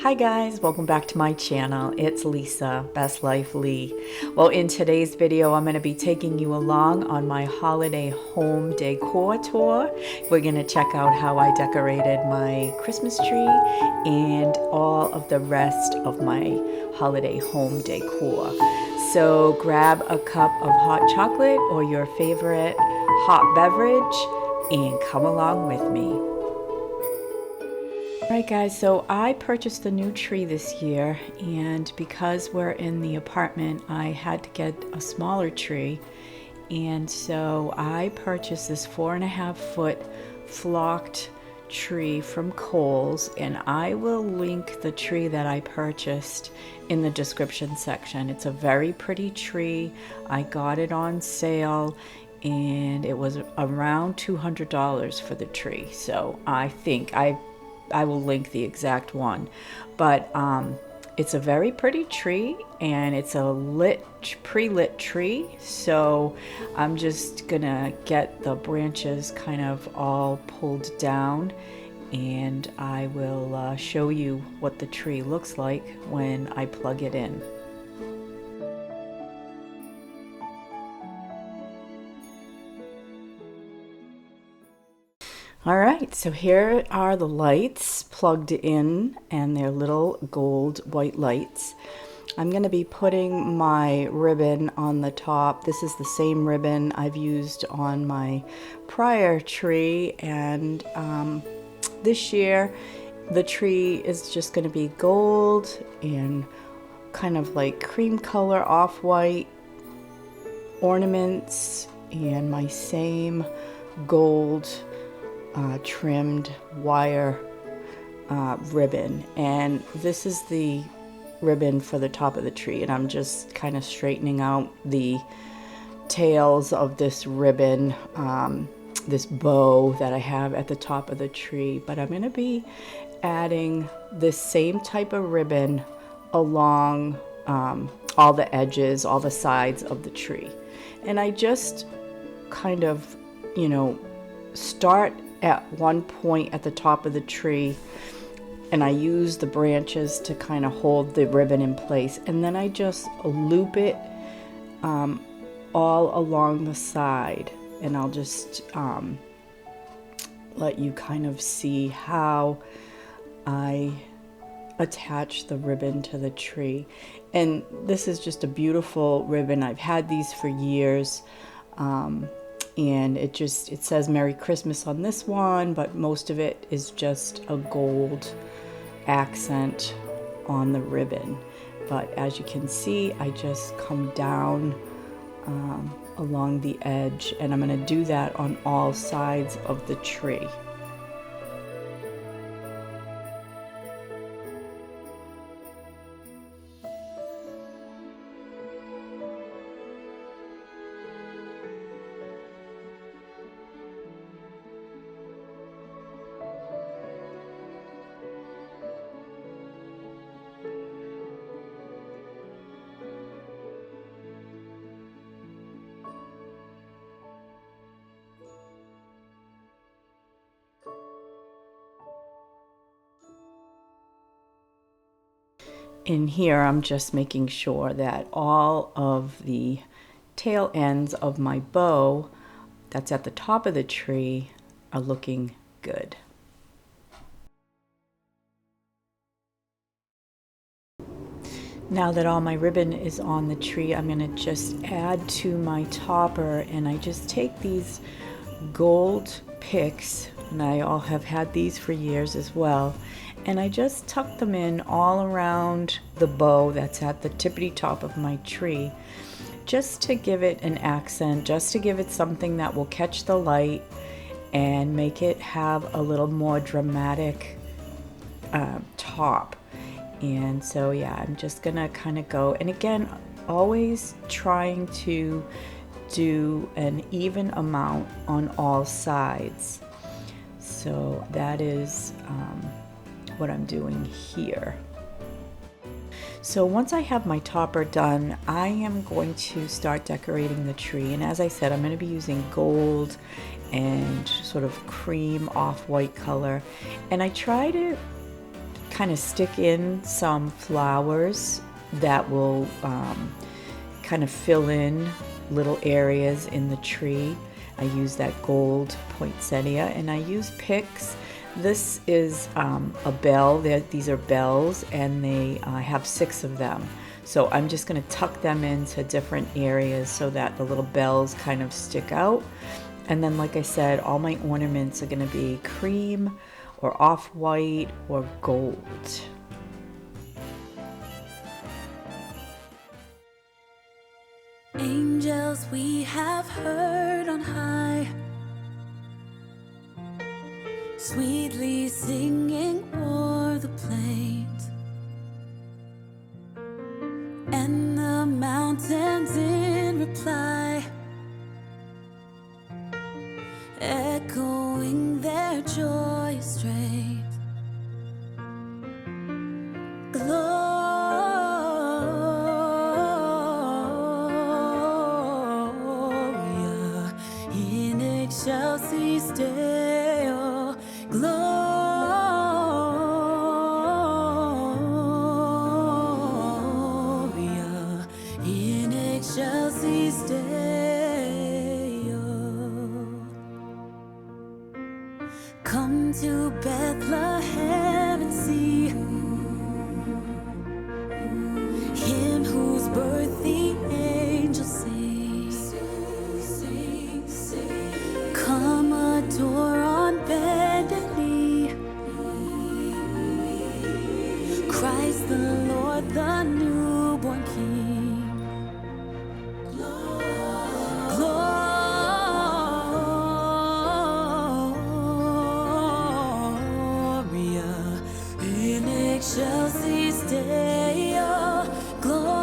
Hi guys, welcome back to my channel. It's Lisa, Best Life Lee. Well, in today's video, I'm going to be taking you along on my holiday home decor tour. We're going to check out how I decorated my Christmas tree and all of the rest of my holiday home decor. So grab a cup of hot chocolate or your favorite hot beverage and come along with me. Alright guys, so I purchased a new tree this year, and because we're in the apartment I had to get a smaller tree, and so I purchased this 4.5-foot flocked tree from Kohl's, and I will link the tree that I purchased in the description section. It's a very pretty tree. I got it on sale and it was around $200 for the tree, so I think I will link the exact one, but it's a very pretty tree and it's a pre-lit tree, so I'm just gonna get the branches kind of all pulled down and I will show you what the tree looks like when I plug it in. All right, so here are the lights plugged in, and they're little gold white lights. I'm going to be putting my ribbon on the top. This is the same ribbon I've used on my prior tree, and this year the tree is just going to be gold and kind of like cream color off-white ornaments and my same gold trimmed wire ribbon, and this is the ribbon for the top of the tree, and I'm just kind of straightening out the tails of this ribbon, this bow that I have at the top of the tree, but I'm going to be adding this same type of ribbon along all the edges, all the sides of the tree, and I just kind of, you know, start at one point at the top of the tree, and I use the branches to kind of hold the ribbon in place, and then I just loop it all along the side, and I'll just let you kind of see how I attach the ribbon to the tree. And this is just a beautiful ribbon. I've had these for years. And it says Merry Christmas on this one, but most of it is just a gold accent on the ribbon. But as you can see, I just come down along the edge, and I'm going to do that on all sides of the tree. In here, I'm just making sure that all of the tail ends of my bow that's at the top of the tree are looking good. Now that all my ribbon is on the tree, I'm going to just add to my topper, and I just take these gold picks, and I all have had these for years as well, and I just tuck them in all around the bow that's at the tippity top of my tree, just to give it an accent, just to give it something that will catch the light and make it have a little more dramatic top. And so yeah, I'm just gonna kind of go, and again, always trying to do an even amount on all sides. So that is what I'm doing here. So once I have my topper done, I am going to start decorating the tree, and as I said, I'm going to be using gold and sort of cream off-white color, and I try to kind of stick in some flowers that will kind of fill in little areas in the tree. I use that gold poinsettia, and I use picks. This is a bell. These are bells, and they have 6 of them. So I'm just going to tuck them into different areas so that the little bells kind of stick out. And then, like I said, all my ornaments are going to be cream or off-white or gold. Angels we have heard on high, sweetly singing o'er the plains, and the mountains in reply, echoing their joyous strains. Gloria in excelsis Deo. Gloria in excelsis Deo. Come to Bethlehem and see Him whose birth the angels sing. Come adore on bended knee Christ the Lord, the newborn King. Gloria in excelsis Deo. Gloria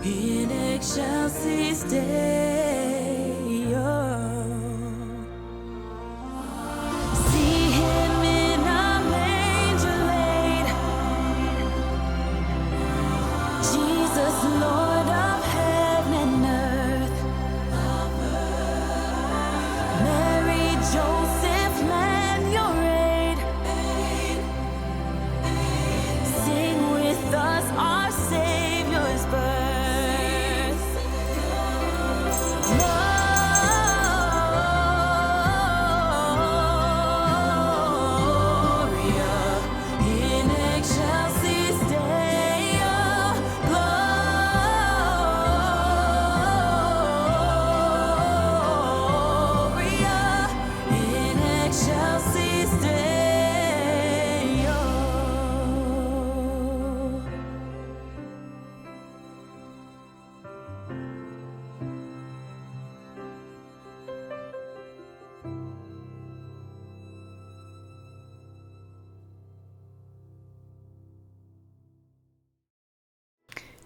in excelsis Deo. See Him in a manger laid, Jesus, Lord of heaven and earth. Mary, Joseph, lend your aid. Sing with us our Savior's birth. Gloria in excelsis Deo. Gloria in excelsis Deo.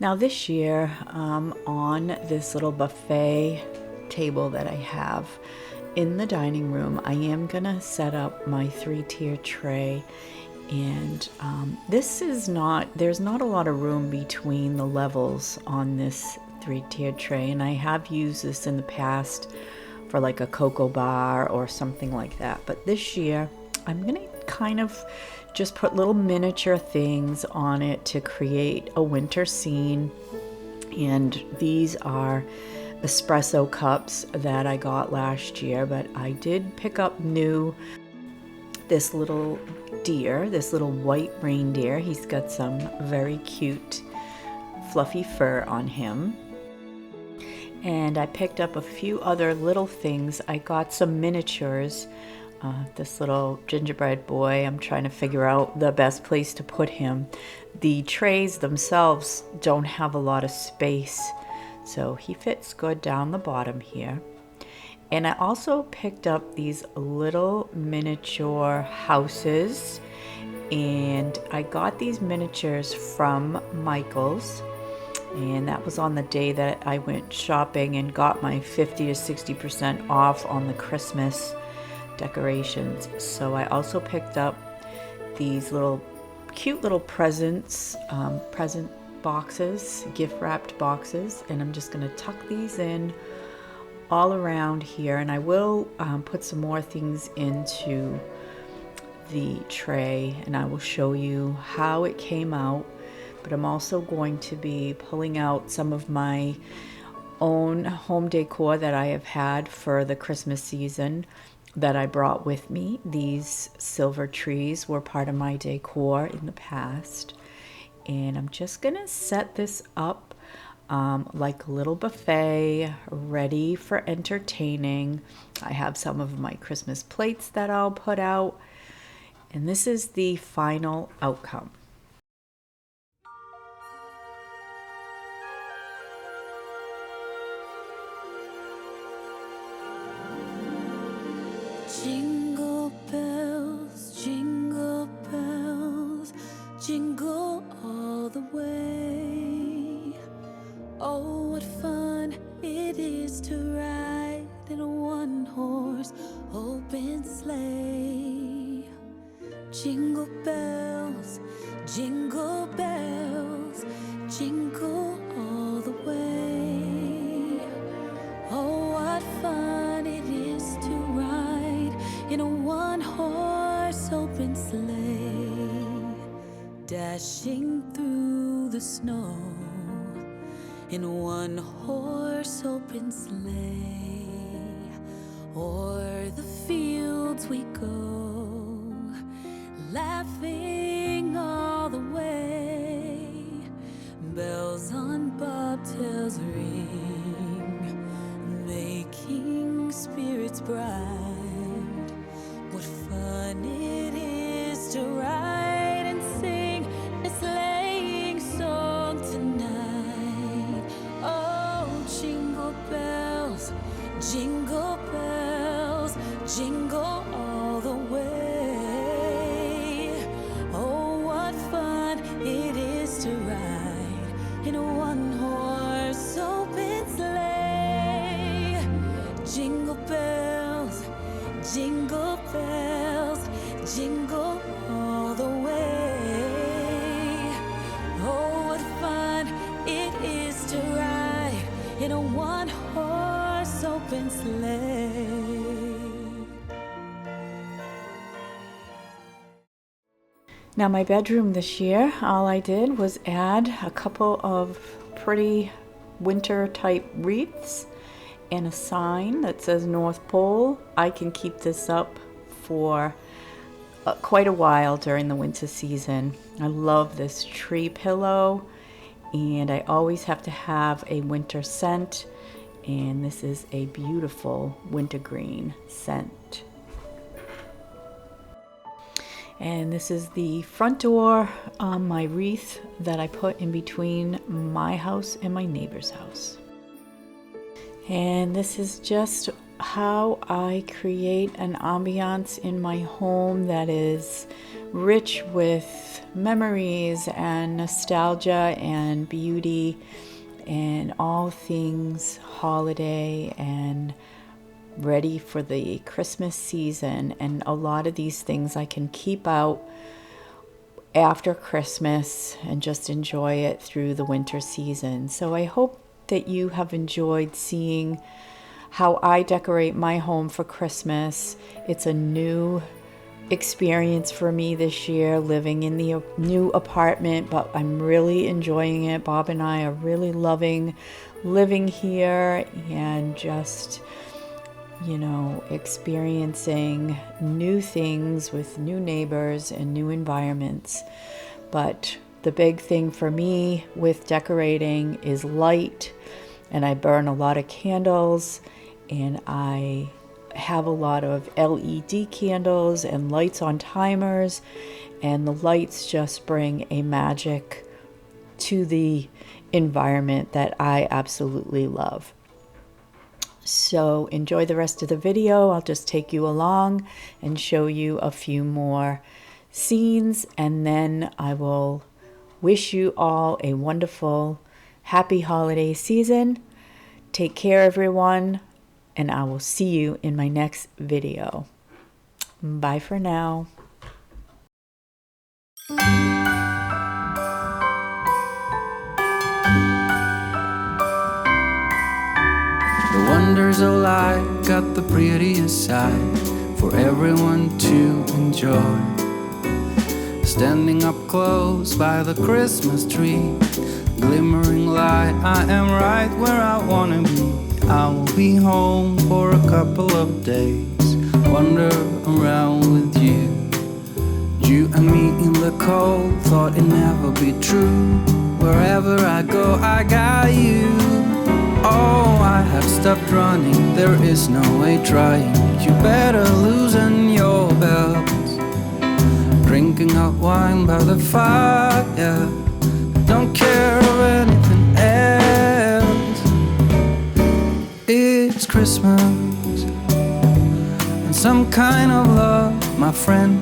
Now this year, on this little buffet table that I have in the dining room, I am gonna set up my 3-tier tray. And there's not a lot of room between the levels on this 3-tier tray. And I have used this in the past for like a cocoa bar or something like that. But this year, I'm gonna kind of just put little miniature things on it to create a winter scene. And these are espresso cups that I got last year, but I did pick up new this little deer, this little white reindeer. He's got some very cute fluffy fur on him. And I picked up a few other little things. I got some miniatures. This little gingerbread boy, I'm trying to figure out the best place to put him. The trays themselves don't have a lot of space, so he fits good down the bottom here. And I also picked up these little miniature houses, and I got these miniatures from Michael's, and that was on the day that I went shopping and got my 50 to 60% off on the Christmas decorations. So I also picked up these little cute little present boxes, gift wrapped boxes, and I'm just going to tuck these in all around here, and I will put some more things into the tray and I will show you how it came out. But I'm also going to be pulling out some of my own home decor that I have had for the Christmas season that I brought with me. These silver trees were part of my decor in the past. And I'm just gonna set this up like a little buffet ready for entertaining. I have some of my Christmas plates that I'll put out, and this is the final outcome. Jingle bells, jingle all the way. Oh, what fun it is to ride in a one-horse open sleigh. Jingle bells, jingle all the way. Oh, what fun it is to ride in a one-horse open sleigh, dashing through the snow in a one-horse open sleigh. O'er the fields we go, laughing all the way. Bells on bobtails ring, making spirits bright. What fun it is to ride and sing a sleighing song tonight. Oh, jingle bells, jingle all the way. Oh, what fun it is to ride in a one-horse open sleigh. Jingle bells, jingle all the way. Oh, what fun it is to ride in a one-horse open sleigh. Now my bedroom this year, all I did was add a couple of pretty winter type wreaths and a sign that says North Pole. I can keep this up for quite a while during the winter season. I love this tree pillow, and I always have to have a winter scent, and this is a beautiful wintergreen scent. And this is the front door on my wreath that I put in between my house and my neighbor's house. And this is just how I create an ambiance in my home that is rich with memories and nostalgia and beauty and all things holiday and ready for the Christmas season. And a lot of these things I can keep out after Christmas and just enjoy it through the winter season. So I hope that you have enjoyed seeing how I decorate my home for Christmas. It's a new experience for me this year, living in the new apartment, but I'm really enjoying it. Bob and I are really loving living here and just, you know, experiencing new things with new neighbors and new environments. But the big thing for me with decorating is light, and I burn a lot of candles, and I have a lot of LED candles and lights on timers, and the lights just bring a magic to the environment that I absolutely love. So enjoy the rest of the video. I'll just take you along and show you a few more scenes, and then I will wish you all a wonderful, happy holiday season. Take care, everyone, and I will see you in my next video. Bye for now. The one Wonders of life got the prettiest side for everyone to enjoy. Standing up close by the Christmas tree, glimmering light, I am right where I wanna be. I will be home for a couple of days, wander around with you. You and me in the cold, thought it'd never be true. Wherever I go, I got you. Oh, I have stopped running, there is no way trying. You better loosen your belt. Drinking hot wine by the fire, don't care of anything else. It's Christmas and some kind of love, my friend.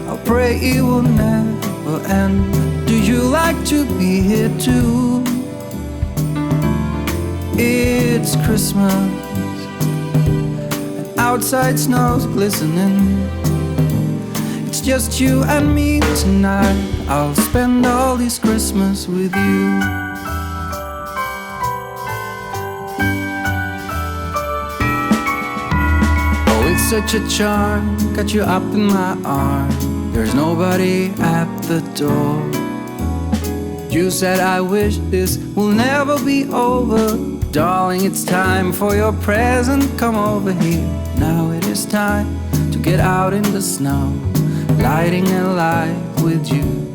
I pray it will never end. Do you like to be here too? It's Christmas and outside snow's glistening. It's just you and me tonight. I'll spend all this Christmas with you. Oh, it's such a charm, got you up in my arm. There's nobody at the door. You said I wish this will never be over. Darling, it's time for your present, come over here. Now it is time to get out in the snow, lighting a light with you.